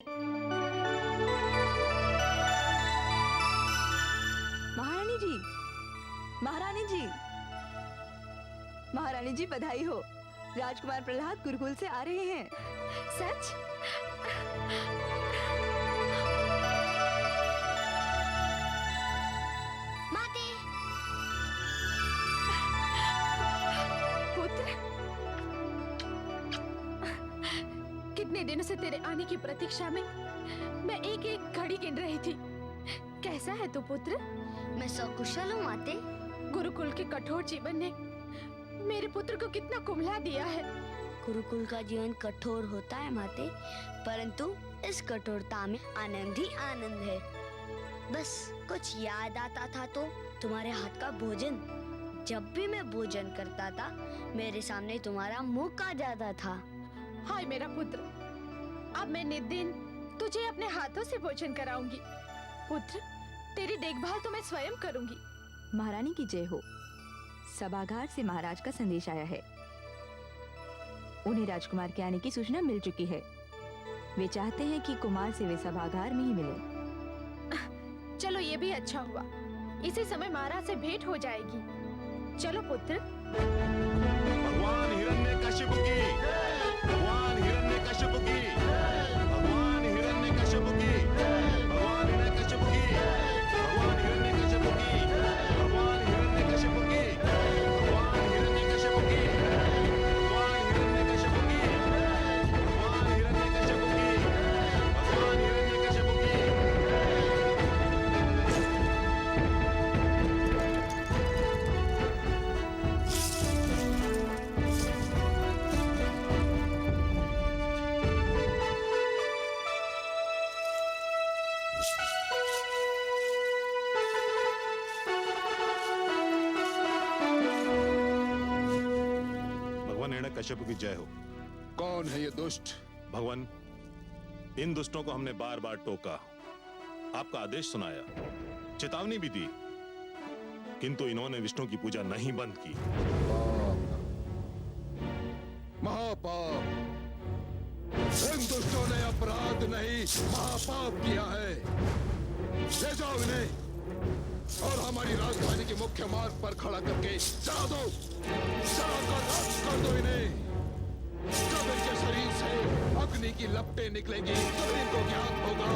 महारानी जी, महारानी जी, महारानी जी बधाई हो। राजकुमार प्रहलाद गुरुकुल से आ रहे हैं। सच? माते, पुत्र, कितने दिनों से तेरे आने की प्रतीक्षा में मैं एक एक घड़ी गिन रही थी। कैसा है तू पुत्र? मैं सकुशल हूँ माते। गुरुकुल के कठोर जीवन ने मेरे पुत्र को कितना कुम्हला दिया है। गुरुकुल का जीवन कठोर होता है माते, परंतु इस कठोरता में आनंद ही आनंद है। बस कुछ याद आता था तो तुम्हारे हाथ का भोजन। जब भी मैं भोजन करता था मेरे सामने तुम्हारा मुख आ जाता था। हाय मेरा पुत्र, अब मैं नित दिन तुझे अपने हाथों से भोजन कराऊंगी। पुत्र, तेरी देखभाल तो मैं स्वयं करूंगी। महारानी की जय हो। सभागार से महाराज का संदेश आया है। उन्हें राजकुमार के आने की सूचना मिल चुकी है। वे चाहते हैं कि कुमार से वे सभागार में ही मिलें। चलो ये भी अच्छा हुआ, इसी समय महाराज से भेंट हो जाएगी। चलो पुत्र। भगवान हिरण्यकशिपु की, भगवान हिरण्यकशिपु की, भगवान हिरण्यकशिपु की, भगवान हिरण्यकशिपु की, भगवान हिरण्यकशिपु की, भगवान हिरण्यकशिपु की, भगवान हिरण्यकशिपु की, भगवान हिरण्यकशिपु की, भगवान हिरण्यकशिपु की, भगवान हिरण्यकशिपु की। भगवान हिरण्यकशिपु की जय हो। कौन है ये दुष्ट? भगवान, इन दुष्टों को हमने बार बार टोका, आपका आदेश सुनाया, चेतावनी भी दी, किंतु इन्होंने विष्णु की पूजा नहीं बंद की। महापाप। इन दुष्टों ने अपराध नहीं महापाप किया है। ले जाओ इन्हें और हमारी राजधानी के मुख्य मार्ग पर खड़ा करके जला दो, जलाकर नष्ट कर दो इन्हें। जब इनके शरीर से अग्नि की लपटें निकलेंगी तब इनको ज्ञात होगा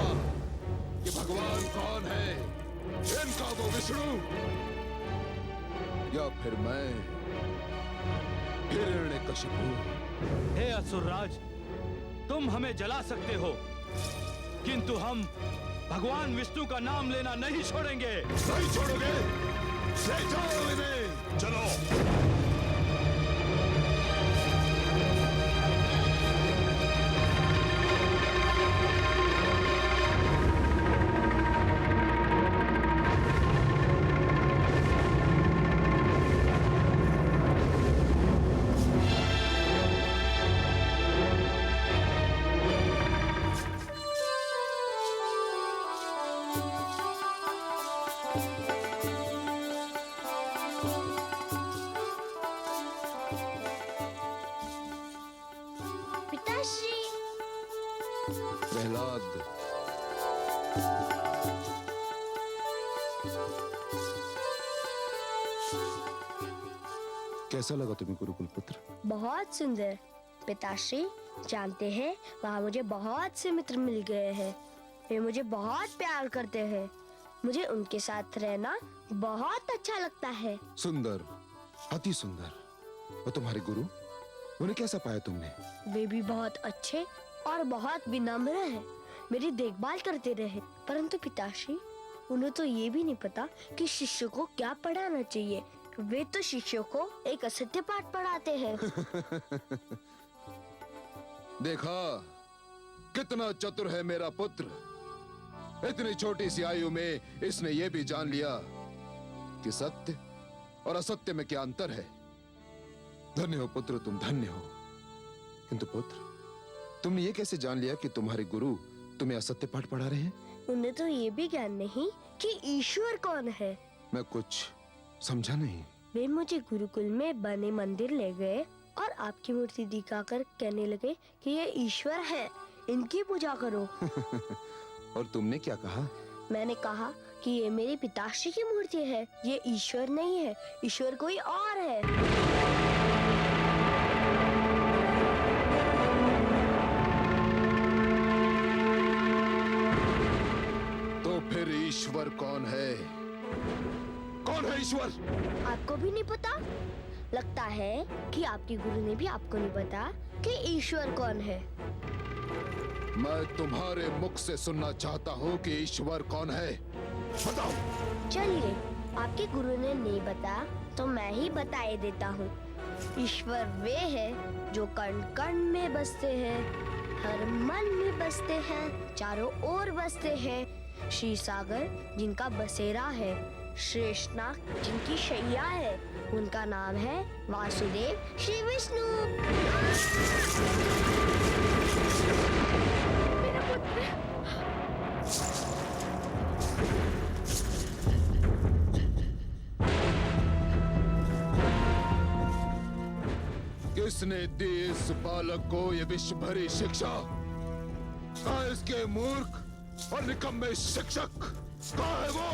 कि भगवान कौन है। इनका वो विष्णु या फिर मैं हिरण्यकशिपु। हे असुरराज, तुम हमें जला सकते हो, किंतु हम भगवान विष्णु का नाम लेना नहीं छोड़ेंगे। नहीं छोड़ोगे? ले जाओ इन्हें। चलो। पिताश्री, प्रहलाद, कैसा लगा तुम्हें गुरुकुल पुत्र? बहुत सुंदर। पिताश्री, जानते हैं वहाँ मुझे बहुत से मित्र मिल गए हैं। वे मुझे बहुत प्यार करते हैं। मुझे उनके साथ रहना बहुत अच्छा लगता है। सुंदर, अति सुंदर। और तुम्हारे गुरु, उन्हें कैसा पाया तुमने? वे भी बहुत अच्छे और बहुत विनम्र हैं। मेरी देखभाल करते रहे। परंतु पिताश्री, उन्हें तो ये भी नहीं पता कि शिष्य को क्या पढ़ाना चाहिए। वे तो शिष्यों को एक असत्य पाठ पढ़ाते हैं। देखा कितना चतुर है मेरा पुत्र। इतनी छोटी सी आयु में इसने ये भी जान लिया कि सत्य और असत्य में क्या अंतर है। धन्य हो पुत्र, तुम धन्य हो। किंतु पुत्र, तुमने ये कैसे जान लिया कि तुम्हारे गुरु तुम्हें असत्य पाठ पढ़ा रहे हैं? उन्हें तो ये भी ज्ञान नहीं कि ईश्वर कौन है। मैं कुछ समझा नहीं। वे मुझे गुरुकुल में बने मंदिर ले गए और आपकी मूर्ति दिखाकर कहने लगे कि ये ईश्वर है। इनकी पूजा करो। और तुमने क्या कहा? मैंने कहा कि ये मेरे पिताश्री की मूर्ति है, ये ईश्वर नहीं है, ईश्वर कोई और है। तो फिर ईश्वर कौन है? कौन है ईश्वर? आपको भी नहीं पता? लगता है कि आपके गुरु ने भी आपको नहीं पता कि ईश्वर कौन है। मैं तुम्हारे मुख से सुनना चाहता हूँ कि ईश्वर कौन है। बताओ। चलिए, आपके गुरु ने नहीं बताया तो मैं ही बताए देता हूँ। ईश्वर वे है जो कण कण में बसते हैं, हर मन में बसते हैं, चारों ओर बसते हैं। श्री सागर जिनका बसेरा है, शेषनाग जिनकी शैया है, उनका नाम है वासुदेव श्री विष्णु। मेरा पुत्र। किसने दी इस बालक को ये विश्व भरी शिक्षा? कहाँ है इसके मूर्ख और निकम्मे शिक्षक? कहाँ है वो?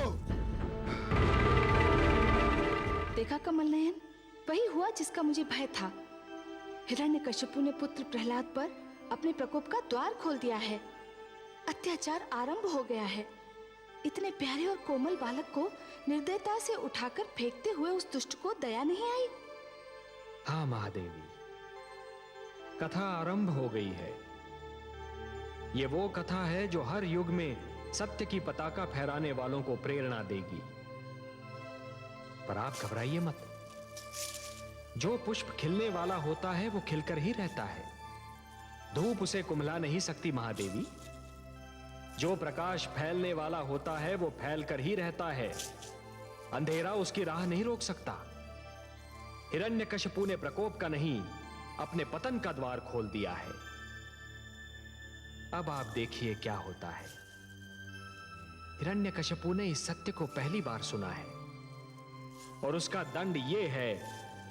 देखा कमल नयन, वही हुआ जिसका मुझे भय था। हिरण्यकशिपु ने पुत्र प्रहलाद पर अपने प्रकोप का द्वार खोल दिया है। अत्याचार आरंभ हो गया है। इतने प्यारे और कोमल बालक को निर्दयता से उठाकर फेंकते हुए उस दुष्ट को दया नहीं आई। हाँ महादेवी, कथा आरंभ हो गई है। ये वो कथा है जो हर युग में सत्य की पताका फहराने वालों को प्रेरणा देगी। पर आप घबराइए मत। जो पुष्प खिलने वाला होता है वो खिलकर ही रहता है। धूप उसे कुम्हला नहीं सकती महादेवी। जो प्रकाश फैलने वाला होता है वो फैलकर ही रहता है। अंधेरा उसकी राह नहीं रोक सकता। हिरण्यकशिपु ने प्रकोप का नहीं, अपने पतन का द्वार खोल दिया है। अब आप देखिए क्या होता है। हिरण्यकशिपु ने इस सत्य को पहली बार सुना है और उसका दंड यह है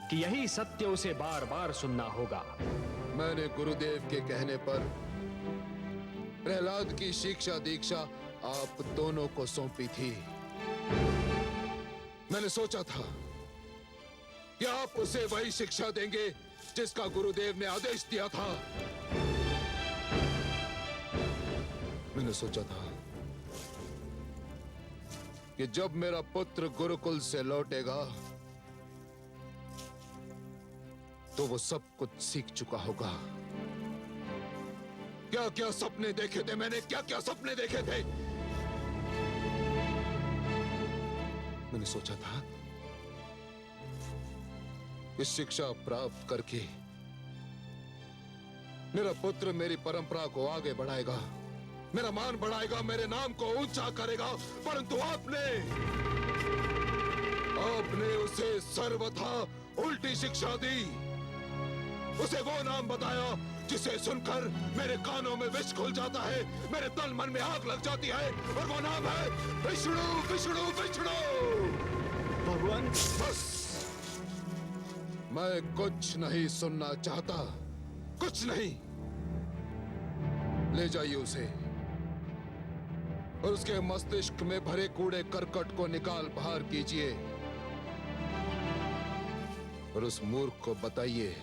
कि यही सत्य उसे बार बार सुनना होगा। मैंने गुरुदेव के कहने पर प्रहलाद की शिक्षा दीक्षा आप दोनों को सौंपी थी। मैंने सोचा था कि आप उसे वही शिक्षा देंगे जिसका गुरुदेव ने आदेश दिया था। मैंने सोचा था कि जब मेरा पुत्र गुरुकुल से लौटेगा तो वो सब कुछ सीख चुका होगा। क्या क्या सपने देखे थे मैंने, क्या क्या सपने देखे थे। मैंने सोचा था इस शिक्षा प्राप्त करके मेरा पुत्र मेरी परंपरा को आगे बढ़ाएगा, मेरा मान बढ़ाएगा, मेरे नाम को ऊंचा करेगा। परंतु आपने उसे सर्वथा उल्टी शिक्षा दी। उसे वो नाम बताया जिसे सुनकर मेरे कानों में विष खुल जाता है, मेरे तन मन में आग लग जाती है, और वो नाम है विष्णु विष्णु विष्णु। भगवान, बस मैं कुछ नहीं सुनना चाहता, कुछ नहीं। ले जाइए उसे और उसके मस्तिष्क में भरे कूड़े करकट को निकाल बाहर कीजिए और उस मूर्ख को बताइए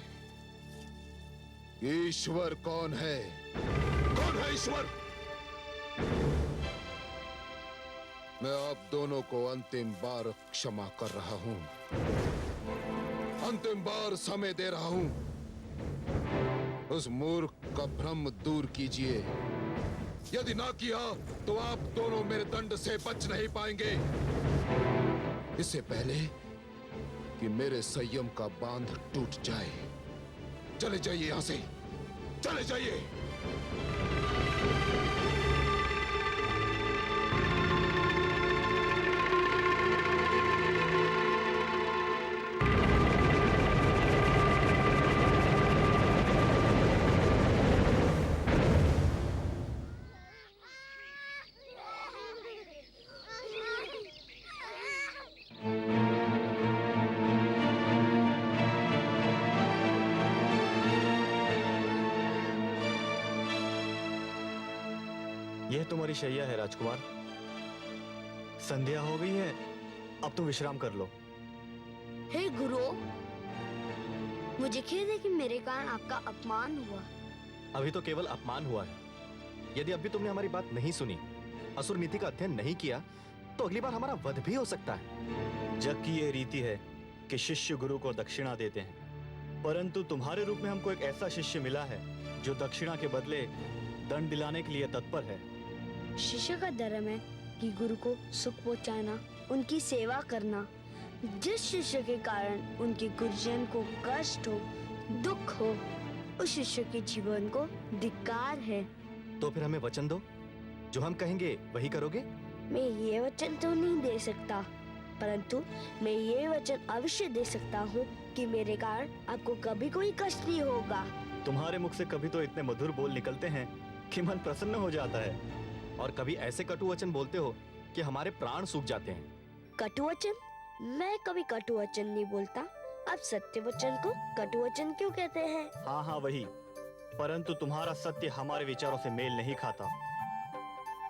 ईश्वर कौन है। कौन है ईश्वर? मैं आप दोनों को अंतिम बार क्षमा कर रहा हूं, अंतिम बार समय दे रहा हूं। उस मूर्ख का भ्रम दूर कीजिए। यदि ना किया तो आप दोनों मेरे दंड से बच नहीं पाएंगे। इससे पहले कि मेरे संयम का बांध टूट जाए। चले जाइए यहां से, चले जाइए। यह तुम्हारी शैया है राजकुमार। संध्या हो गई है, अब तुम विश्राम कर लो। हे गुरु, मुझे खेद है कि मेरे कारण आपका अपमान हुआ। अभी तो केवल अपमान हुआ है। यदि अभी तुमने हमारी बात नहीं सुनी, असुर नीति का अध्ययन नहीं किया, तो अगली बार हमारा वध भी हो सकता है। जग की यह रीति है कि शिष्य गुरु को दक्षिणा देते हैं, परंतु तुम्हारे रूप में हमको एक ऐसा शिष्य मिला है जो दक्षिणा के बदले दंड दिलाने के लिए तत्पर है। शिष्य का धर्म है कि गुरु को सुख पहुंचाना, उनकी सेवा करना। जिस शिष्य के कारण उनके गुरुजन को कष्ट हो, दुख हो, उस शिष्य के जीवन को धिक्कार है। तो फिर हमें वचन दो, जो हम कहेंगे वही करोगे। मैं ये वचन तो नहीं दे सकता, परंतु मैं ये वचन अवश्य दे सकता हूँ कि मेरे कारण आपको कभी कोई कष्ट नहीं होगा। तुम्हारे मुख से कभी तो इतने मधुर बोल निकलते हैं कि मन प्रसन्न हो जाता है, और कभी ऐसे कटु वचन बोलते हो कि हमारे प्राण सूख जाते हैं। कटु वचन? मैं कभी कटु वचन नहीं बोलता। आप सत्य वचन को कटु वचन क्यों कहते हैं? हाँ हाँ वही, परंतु तुम्हारा सत्य हमारे विचारों से मेल नहीं खाता।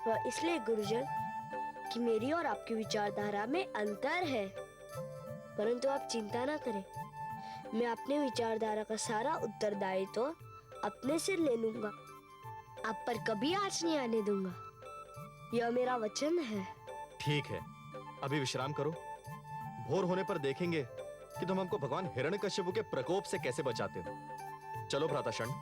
वह इसलिए गुरुजन कि मेरी और आपकी विचारधारा में अंतर है। परंतु आप चिंता ना करें, मैं अपने विचारधारा का सारा उत्तरदायित्व तो अपने सिर ले लूंगा। आप पर कभी आँच नहीं आने दूंगा, यह मेरा वचन है। ठीक है, अभी विश्राम करो। भोर होने पर देखेंगे कि तुम हमको भगवान हिरण्यकश्यप के प्रकोप से कैसे बचाते हो। चलो भ्राताशण।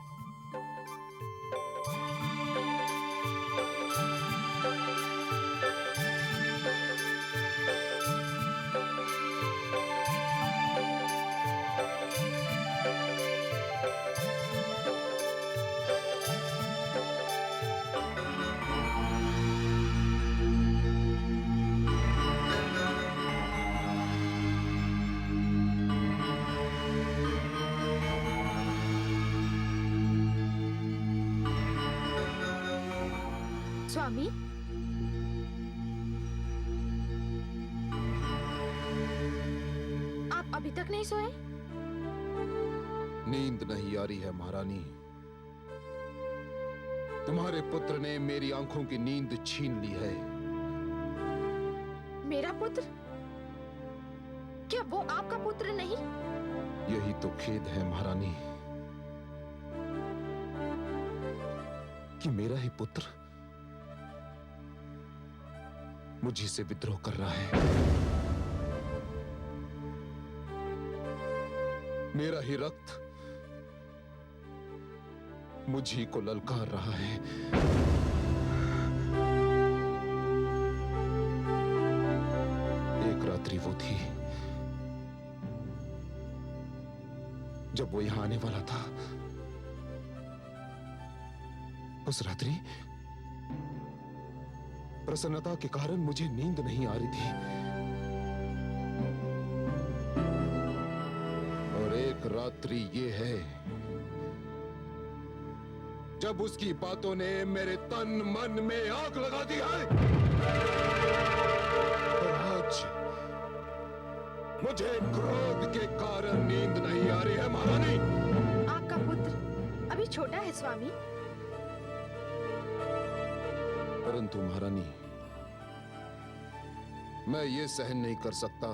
स्वामी, आप अभी तक नहीं सोए? नींद नहीं आ रही है महारानी। तुम्हारे पुत्र ने मेरी आंखों की नींद छीन ली है। मेरा पुत्र? क्या वो आपका पुत्र नहीं? यही तो खेद है महारानी कि मेरा ही पुत्र मुझी से विद्रोह कर रहा है। मेरा ही रक्त मुझी को ललकार रहा है। एक रात्रि वो थी जब वो यहां आने वाला था। उस रात्रि प्रसन्नता के कारण मुझे नींद नहीं आ रही थी, और एक रात्रि ये है जब उसकी बातों ने मेरे तन मन में आग लगा दी है। और आज मुझे क्रोध के कारण नींद नहीं आ रही है महारानी। आपका पुत्र अभी छोटा है स्वामी। परंतु महारानी, मैं ये सहन नहीं कर सकता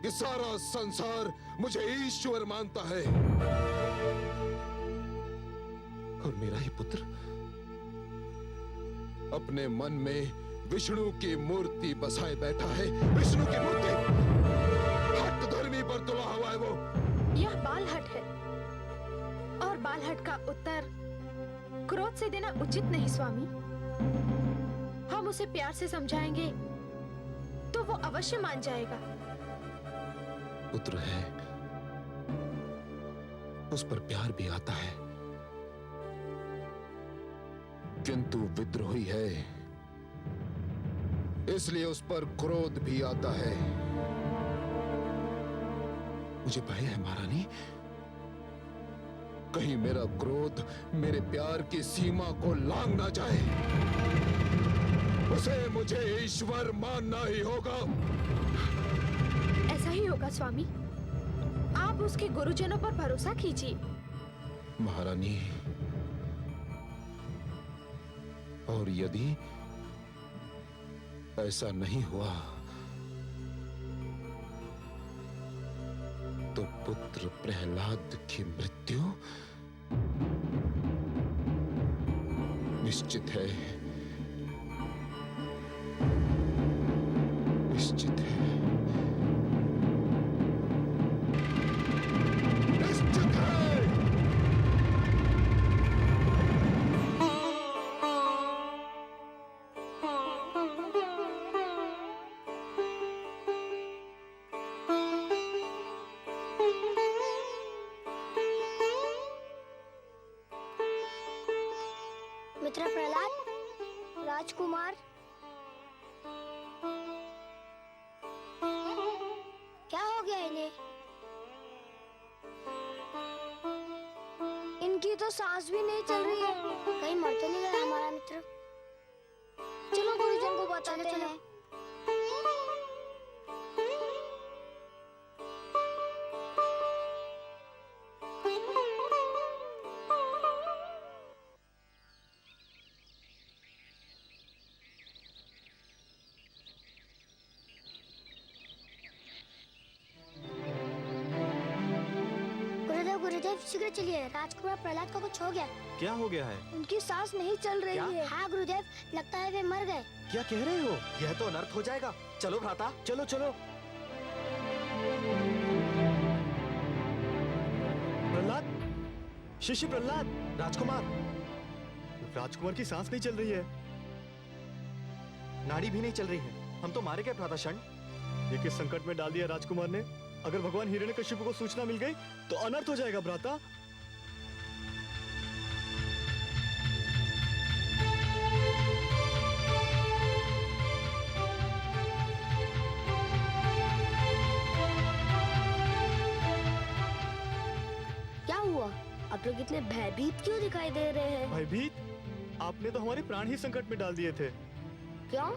कि सारा संसार मुझे ईश्वर मानता है और मेरा ही पुत्र अपने मन में विष्णु की मूर्ति बसाए बैठा है। विष्णु की मूर्ति हट धर्मी पर तुला हुआ है वो। यह बालहट है, और बालहट का उत्तर क्रोध से देना उचित नहीं स्वामी। हम उसे प्यार से समझाएंगे तो वो अवश्य मान जाएगा। पुत्र है, उस पर प्यार भी आता है, किंतु विद्रोही है, इसलिए उस पर क्रोध भी आता है। मुझे भय है महारानी, कहीं मेरा क्रोध मेरे प्यार की सीमा को लांघ ना जाए। उसे मुझे ईश्वर मानना ही होगा। ऐसा ही होगा स्वामी। आप उसके गुरुजनों पर भरोसा कीजिए। महारानी, और यदि ऐसा नहीं हुआ तो पुत्र प्रहलाद की मृत्यु निश्चित है, निश्चित है, निश्चित है। मित्र प्रहलाद, राजकुमार, क्या हो गया इन्हें? इनकी तो सांस भी नहीं चल रही है। कहीं मर तो नहीं गया हमारा मित्र? चलो गुरुजन को बताते हैं। गुरुदेव शीघ्र चलिए, राजकुमार प्रहलाद को कुछ हो गया। क्या हो गया है? उनकी सांस नहीं चल रही है। हाँ गुरुदेव, लगता है वे मर गए। क्या कह रहे हो? यह तो अनर्थ हो जाएगा। चलो भ्राता, चलो चलो। प्रहलाद, शिष्य प्रहलाद, राजकुमार, राजकुमार की सांस नहीं चल रही है, नाड़ी भी नहीं चल रही है। हम तो मारे गए भ्राता क्षण। ये किस संकट में डाल दिया राजकुमार ने? अगर भगवान हिरण्यकशिपु को सूचना मिल गई तो अनर्थ हो जाएगा भ्राता। क्या हुआ? आप लोग इतने भयभीत क्यों दिखाई दे रहे हैं? भयभीत? आपने तो हमारे प्राण ही संकट में डाल दिए थे। क्यों?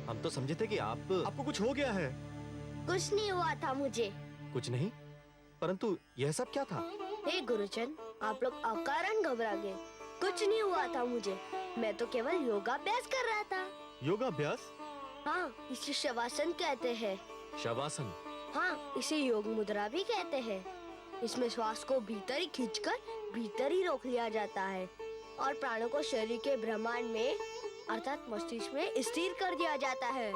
हम तो समझे थे कि आपको कुछ हो गया है। कुछ नहीं हुआ था मुझे। कुछ नहीं? परंतु यह सब क्या था? हे गुरुजन, आप लोग अकारण घबरा गए। कुछ नहीं हुआ था मुझे। मैं तो केवल योगाभ्यास कर रहा था। योगाभ्यास? हाँ, इसे शवासन कहते हैं। शवासन? हाँ, इसे योग मुद्रा भी कहते हैं। इसमें श्वास को भीतर ही खींचकर भीतर ही रोक लिया जाता है और प्राणों को शरीर के ब्रह्मांड में अर्थात मस्तिष्क में स्थिर कर दिया जाता है।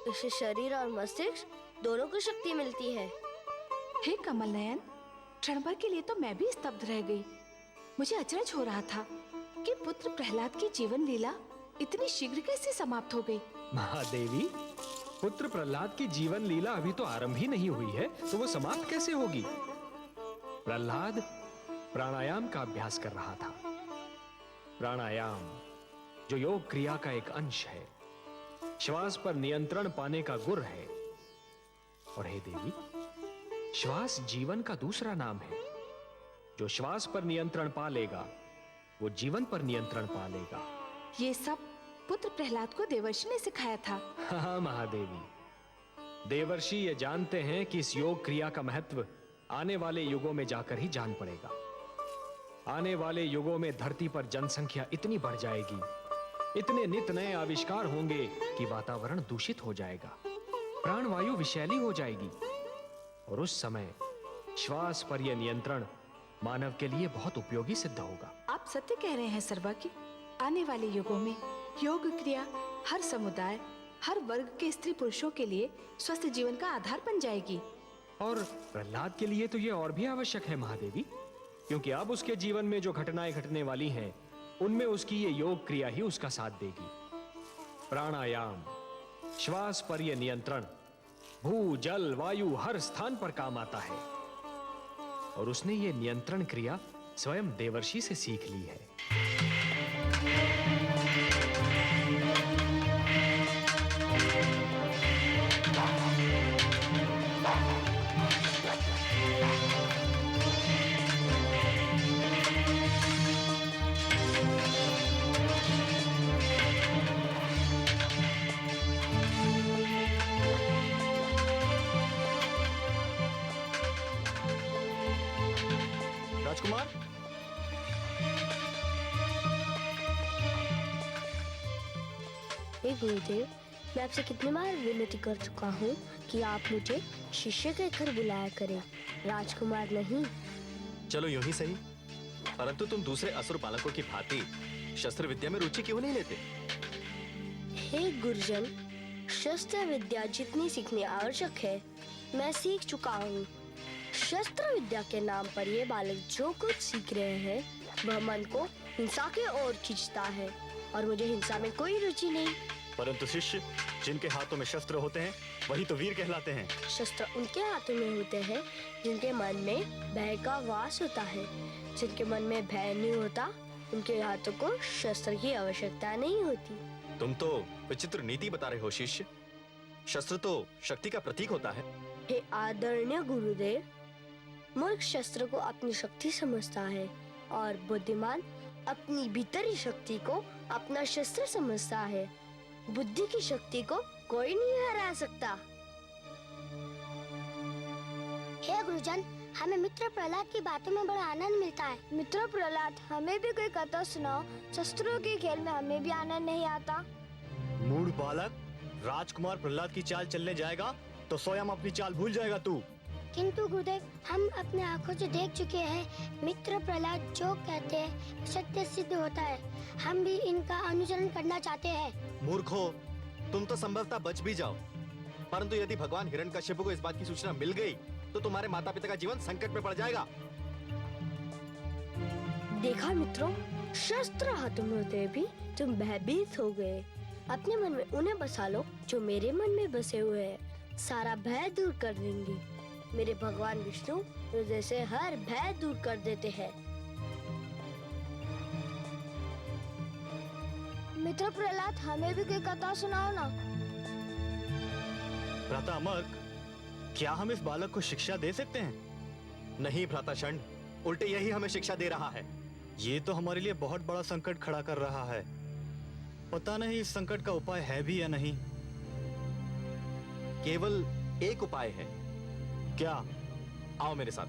इससे शरीर और मस्तिष्क दोनों को शक्ति मिलती है। हे कमल नयन, क्षण भर के लिए तो मैं भी स्तब्ध रह गई। मुझे अचरज हो रहा था कि पुत्र प्रहलाद की जीवन लीला इतनी शीघ्र कैसे समाप्त हो गई। महादेवी, पुत्र प्रहलाद की जीवन लीला अभी तो आरंभ ही नहीं हुई है, तो वो समाप्त कैसे होगी? प्रहलाद प्राणायाम का अभ्यास कर रहा था। प्राणायाम जो योग क्रिया का एक अंश है, श्वास पर नियंत्रण पाने का गुर है। और हे देवी, श्वास जीवन का दूसरा नाम है। जो श्वास पर नियंत्रण पा लेगा वो जीवन पर नियंत्रण पा लेगा। ये सब पुत्र प्रहलाद को देवर्षि ने सिखाया था। हाँ महादेवी, देवर्षि ये जानते हैं कि इस योग क्रिया का महत्व आने वाले युगों में जाकर ही जान पड़ेगा। आने वाले युगों में धरती पर जनसंख्या इतनी बढ़ जाएगी, इतने नित नए आविष्कार होंगे कि वातावरण दूषित हो जाएगा, प्राणवायु विषैली हो जाएगी। और उस समय श्वास पर यह नियंत्रण मानव के लिए बहुत उपयोगी सिद्ध होगा। आप सत्य कह रहे हैं सर्वाकी। आने वाले युगों में योग क्रिया हर समुदाय, हर वर्ग के स्त्री पुरुषों के लिए स्वस्थ जीवन का आधार बन जाएगी। और प्रहलाद के लिए तो यह और भी आवश्यक है महादेवी, क्योंकि अब उसके जीवन में जो घटनाएं घटने वाली हैं, उनमें उसकी ये योग क्रिया ही उसका साथ देगी। प्राणायाम, श्वास पर यह नियंत्रण भू जल वायु हर स्थान पर काम आता है। और उसने ये नियंत्रण क्रिया स्वयं देवर्षि से सीख ली है। राजकुमार, हे गुरुदेव, मैं आपसे कितनी बार विनती कर चुका हूँ कि आप मुझे शिष्य के घर बुलाया करें, राजकुमार नहीं। चलो यूं ही सही, परंतु तुम दूसरे असुर बालकों की भांति शस्त्र विद्या में रुचि क्यों नहीं लेते? हे गुरुजन, शस्त्र विद्या जितनी सीखनी आवश्यक है मैं सीख चुका हूँ। शस्त्र विद्या के नाम पर ये बालक जो कुछ सीख रहे हैं वह मन को हिंसा की ओर खींचता है, और मुझे हिंसा में कोई रुचि नहीं। परंतु शिष्य जिनके हाथों में शस्त्र होते हैं वही तो वीर कहलाते हैं। शस्त्र उनके हाथों में होते हैं जिनके मन में भय का वास होता है। जिनके मन में भय नहीं होता उनके हाथों को शस्त्र की आवश्यकता नहीं होती। तुम तो विचित्र नीति बता रहे हो शिष्य। शस्त्र तो शक्ति का प्रतीक होता है। हे आदरणीय गुरुदेव, मूर्ख शस्त्र को अपनी शक्ति समझता है और बुद्धिमान अपनी भीतरी शक्ति को अपना शस्त्र समझता है। बुद्धि की शक्ति को कोई नहीं हरा सकता। हे गुरुजन, हमें मित्र प्रहलाद की बातों में बड़ा आनंद मिलता है। मित्र प्रहलाद, हमें भी कोई कथा सुनाओ। शस्त्रों के खेल में हमें भी आनंद नहीं आता। मूढ़ बालक, राजकुमार प्रहलाद की चाल चलने जाएगा तो स्वयं अपनी चाल भूल जाएगा तू। किंतु गुरुदेव, हम अपने आंखों से देख चुके हैं मित्र प्रहलाद जो कहते हैं सत्य सिद्ध होता है। हम भी इनका अनुसरण करना चाहते हैं। मूर्खो, तुम तो संभवतः बच भी जाओ, परंतु यदि भगवान हिरण्यकश्यप को इस बात की सूचना मिल गई तो तुम्हारे माता पिता का जीवन संकट में पड़ जाएगा। देखा मित्रों, शस्त्र हाथों में होते भी तुम भयभीत हो गए। अपने मन में उन्हें बसा लो जो मेरे मन में बसे हुए हैं। सारा भय दूर कर देंगे। मेरे भगवान विष्णु हृदय से हर भय दूर कर देते हैं। मित्र प्रहलाद, हमें भी कोई कथा सुनाओ ना। भ्राता अमर्क, क्या हम इस बालक को शिक्षा दे सकते हैं? नहीं भ्राता षंड, उल्टे यही हमें शिक्षा दे रहा है। ये तो हमारे लिए बहुत बड़ा संकट खड़ा कर रहा है। पता नहीं इस संकट का उपाय है भी या नहीं। केवल एक उपाय है। क्या? आओ मेरे साथ।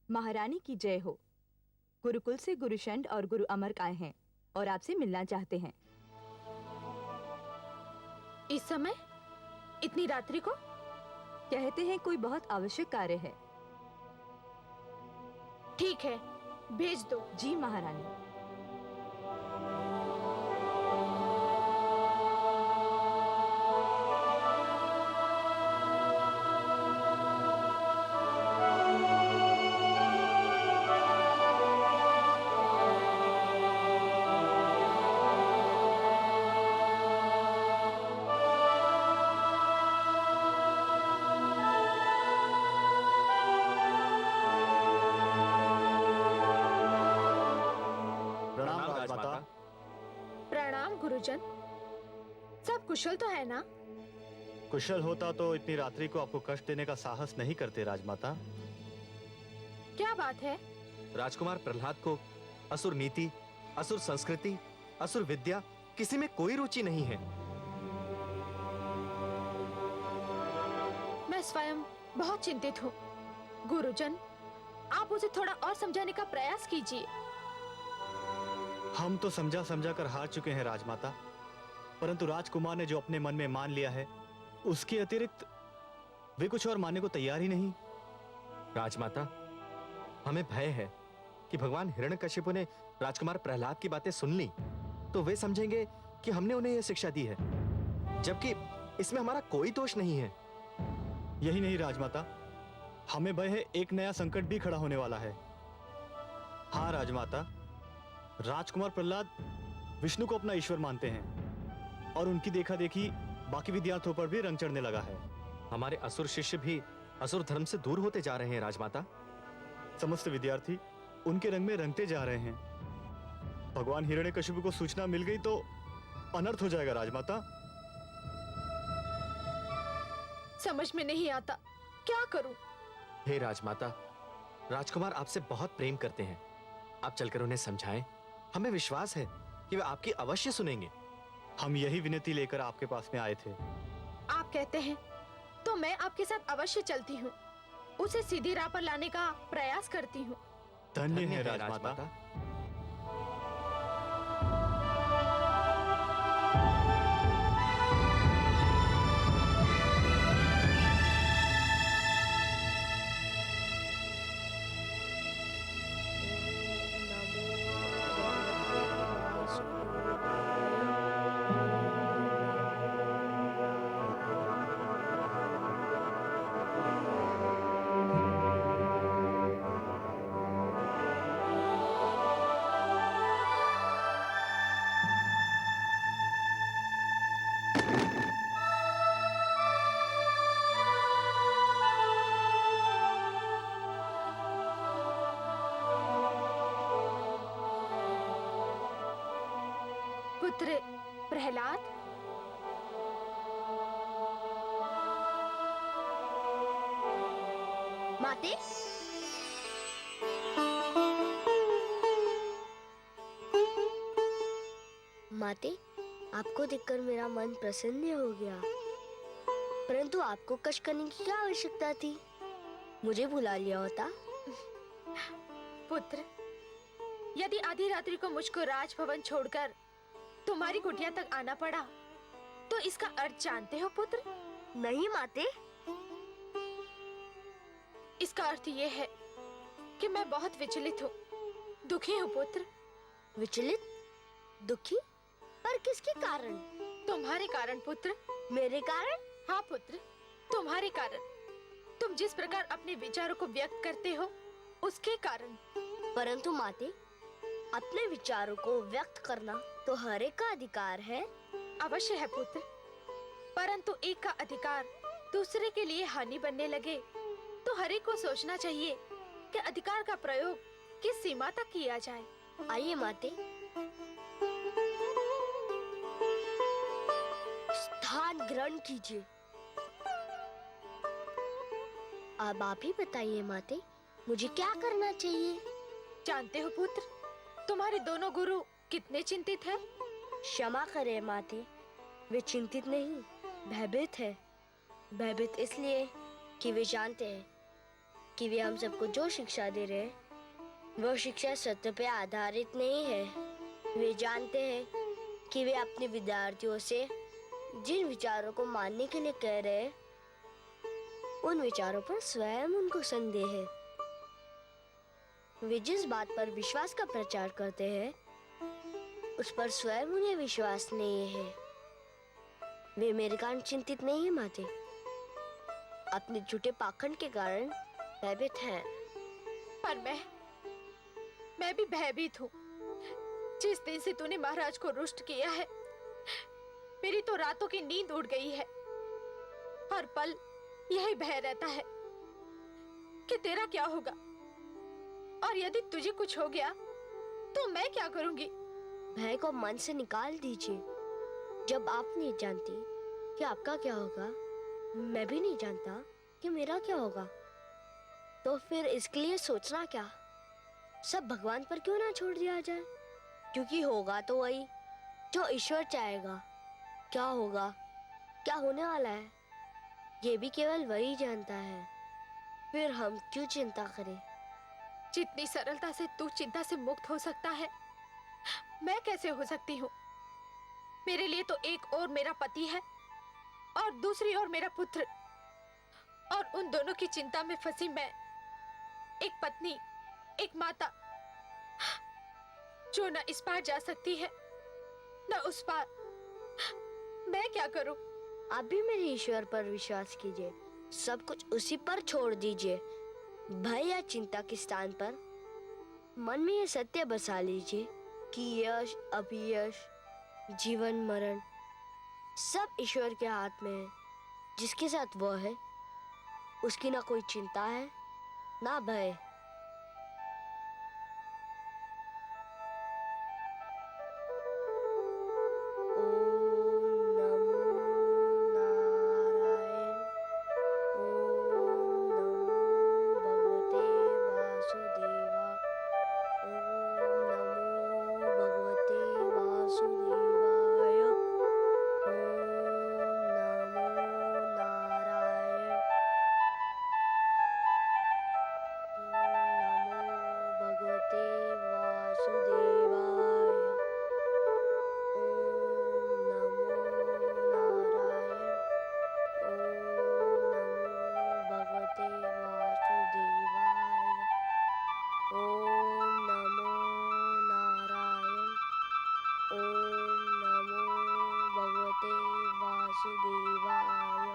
महारानी की जय हो। गुरुकुल से गुरु षंड और गुरु अमर्क आए हैं और आपसे मिलना चाहते हैं। इस समय इतनी रात्रि को? कहते हैं कोई बहुत आवश्यक कार्य है। ठीक है, भेज दो। जी महारानी। प्रणाम गुरुजन। सब कुशल तो है ना? कुशल होता तो इतनी रात्रि को आपको कष्ट देने का साहस नहीं करते राजमाता। क्या बात है? राजकुमार प्रहलाद को असुर नीति, असुर संस्कृति, असुर विद्या किसी में कोई रुचि नहीं है। मैं स्वयं बहुत चिंतित हूँ। गुरुजन, आप उसे थोड़ा और समझाने का प्रयास कीजिए। हम तो समझा समझा कर हार चुके हैं राजमाता, परंतु राजकुमार ने जो अपने मन में मान लिया है उसके अतिरिक्त वे कुछ और मानने को तैयार ही नहीं। राजमाता, हमें भय है कि भगवान हिरण्यकश्यप ने राजकुमार प्रहलाद की बातें सुन ली तो वे समझेंगे कि हमने उन्हें यह शिक्षा दी है, जबकि इसमें हमारा कोई दोष नहीं है। यही नहीं राजमाता, हमें भय है एक नया संकट भी खड़ा होने वाला है। हाँ राजमाता, राजकुमार प्रहलाद विष्णु को अपना ईश्वर मानते हैं और उनकी देखा देखी बाकी विद्यार्थियों पर भी रंग चढ़ने लगा है। हमारे असुर शिष्य भी असुर धर्म से दूर होते जा रहे हैं राजमाता। समस्त विद्यार्थी उनके रंग में रंगते जा रहे हैं। भगवान हिरण्यकश्यप को सूचना मिल गई तो अनर्थ हो जाएगा राजमाता। समझ में नहीं आता, क्या करूं? हे राजमाता, राजकुमार आपसे बहुत प्रेम करते हैं। आप चलकर उन्हें समझाएं। हमें विश्वास है कि वे आपकी अवश्य सुनेंगे। हम यही विनती लेकर आपके पास में आए थे। आप कहते हैं तो मैं आपके साथ अवश्य चलती हूँ, उसे सीधी राह पर लाने का प्रयास करती हूँ। धन्य है राजमाता। पुत्र प्रहलाद, माते, माते, आपको देखकर मेरा मन प्रसन्न हो गया। परंतु आपको कष्ट करने की क्या आवश्यकता थी? मुझे बुला लिया होता। पुत्र, यदि आधी रात्रि को मुझको राजभवन छोड़कर तुम्हारी कुटिया तक आना पड़ा, तो इसका अर्थ जानते हो पुत्र? नहीं माते। इसका अर्थ ये है कि मैं बहुत विचलित हूँ, दुखी हूँ पुत्र। विचलित, दुखी, पर किसके कारण? तुम्हारे कारण पुत्र। मेरे कारण? हाँ पुत्र, तुम्हारे कारण। तुम जिस प्रकार अपने विचारों को व्यक्त करते हो, उसके कारण। परंतु माते, अपने विचारों को व्यक्त करना तो हर एक का अधिकार है। अवश्य है पुत्र, परंतु एक का अधिकार दूसरे के लिए हानि बनने लगे तो हर एक को सोचना चाहिए कि अधिकार का प्रयोग किस सीमा तक किया जाए। आइए माते, स्थान ग्रहण कीजिए। अब आप ही बताइए माते, मुझे क्या करना चाहिए? जानते हो पुत्र, तुम्हारे दोनों गुरु कितने चिंतित हैं? क्षमा करें माते, वे चिंतित नहीं, भयभीत है। भयभीत इसलिए कि वे जानते हैं कि वे हम सबको जो शिक्षा दे रहे हैं, वो शिक्षा सत्य पे आधारित नहीं है। वे जानते हैं कि वे अपने विद्यार्थियों से जिन विचारों को मानने के लिए कह रहे हैं, उन विचारों पर स्वयं उनको संदेह है। वे जिस बात पर विश्वास का प्रचार करते हैं, उस पर स्वयं उन्हें विश्वास नहीं है। वे मेरे कारण चिंतित नहीं है माते, अपने झूठे पाखंड के कारण भयभीत हैं। पर मैं भी भयभीत हूँ। जिस दिन से तूने महाराज को रुष्ट किया है, मेरी तो रातों की नींद उड़ गई है। हर पल यही भय रहता है कि तेरा क्या होगा, और यदि तुझे कुछ हो गया तो मैं क्या करूंगी? भय को मन से निकाल दीजिए। जब आप नहीं जानती कि आपका क्या होगा, मैं भी नहीं जानता कि मेरा क्या होगा, तो फिर इसके लिए सोचना क्या? सब भगवान पर क्यों ना छोड़ दिया जाए? क्योंकि होगा तो वही जो ईश्वर चाहेगा। क्या होगा, क्या होने वाला है, ये भी केवल वही जानता है। फिर हम क्यों चिंता करें? जितनी सरलता से तू चिंता से मुक्त हो सकता है, मैं कैसे हो सकती हूँ? मेरे लिए तो एक और मेरा पति है और दूसरी ओर मेरा पुत्र, और उन दोनों की चिंता में फंसी मैं, एक पत्नी, एक माता, जो न इस पार जा सकती है न उस पार। मैं क्या करूं? आप भी मेरे ईश्वर पर विश्वास कीजिए, सब कुछ उसी पर छोड़ दीजिए। भय या चिंता के स्थान पर मन में ये सत्य बसा लीजिए कि यश अपयश, जीवन मरण सब ईश्वर के हाथ में है। जिसके साथ वो है, उसकी ना कोई चिंता है ना भय। वासुदेवाय।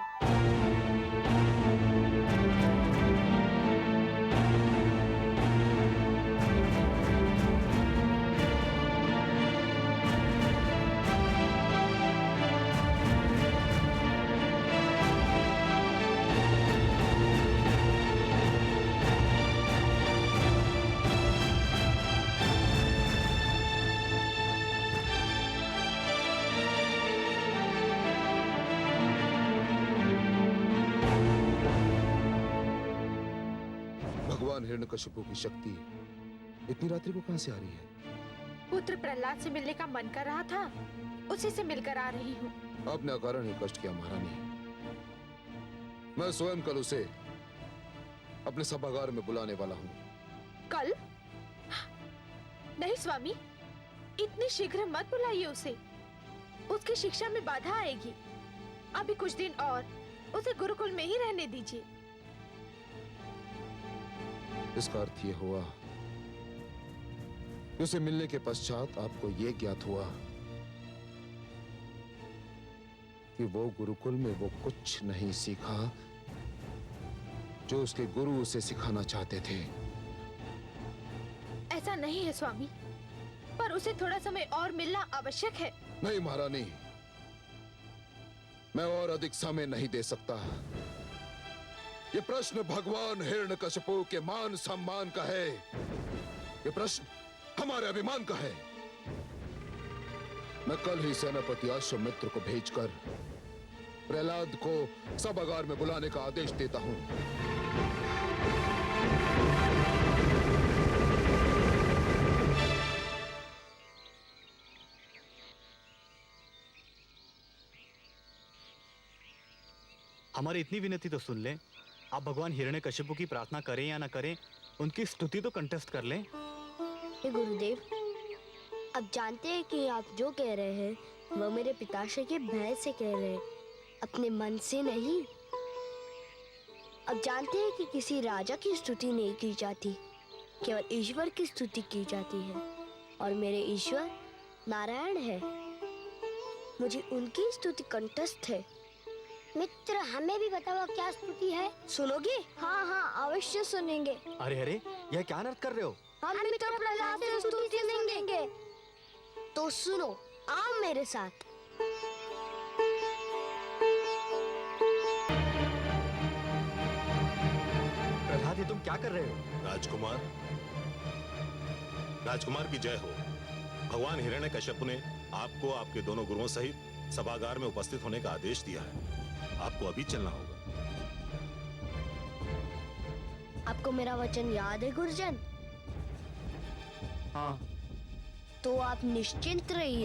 भगवान हिरण्यकशिपु की शक्ति इतनी रात्रि को कहां से आ रही है? पुत्र प्रहलाद से मिलने का मन कर रहा था, उसी से मिलकर आ रही हूँ। आपने अकारण ही कष्ट किया महारानी। मैं स्वयं कल उसे अपने सभागार में बुलाने वाला हूँ। कल? नहीं स्वामी, इतनी शीघ्र मत बुलाइए उसे। उसकी शिक्षा में बाधा आएगी। अभी कुछ दिन और उसे गुरुकुल में ही रहने दीजिए। इसका अर्थ ये हुआ कि उसे मिलने के पश्चात आपको ये ज्ञात हुआ कि वो गुरुकुल में वो कुछ नहीं सीखा जो उसके गुरु उसे सिखाना चाहते थे। ऐसा नहीं है स्वामी, पर उसे थोड़ा समय और मिलना आवश्यक है। नहीं महारानी, मैं और अधिक समय नहीं दे सकता। ये प्रश्न भगवान हिरण्यकशिपु के मान सम्मान का है। ये प्रश्न हमारे अभिमान का है। मैं कल ही सेनापति अश्वमित्र को भेजकर प्रहलाद को सभागार में बुलाने का आदेश देता हूं। हमारी इतनी विनती तो सुन लें। आप भगवान हिरण्यकशिपु की प्रार्थना करें या ना करें, उनकी स्तुति तो कंटेस्ट कर लें। हे गुरुदेव, अब जानते हैं कि आप जो कह रहे हैं वह मेरे पिताश्री के भय से कह रहे हैं, अपने मन से नहीं। अब जानते हैं कि किसी राजा की स्तुति नहीं की जाती, केवल ईश्वर की स्तुति की जाती है, और मेरे ईश्वर नारायण है। मुझे उनकी स्तुति कंठस्थ है। मित्र, हमें भी बताओ क्या स्तुति है? सुनोगे? हाँ हाँ, अवश्य सुनेंगे। अरे अरे, यह क्या अनर्थ कर रहे हो? हम मित्र प्रहलाद से स्तुति सुनेंगे। तो सुनो, आओ मेरे साथ। प्रहलाद, ये तुम क्या कर रहे हो? राजकुमार, राजकुमार की जय हो। भगवान हिरण्यकश्यप ने आपको आपके दोनों गुरुओं सहित सभागार में उपस्थित होने का आदेश दिया है। आपको अभी चलना होगा। आपको मेरा वचन याद है गुरुजन? हाँ। तो आप निश्चिंत रहिए।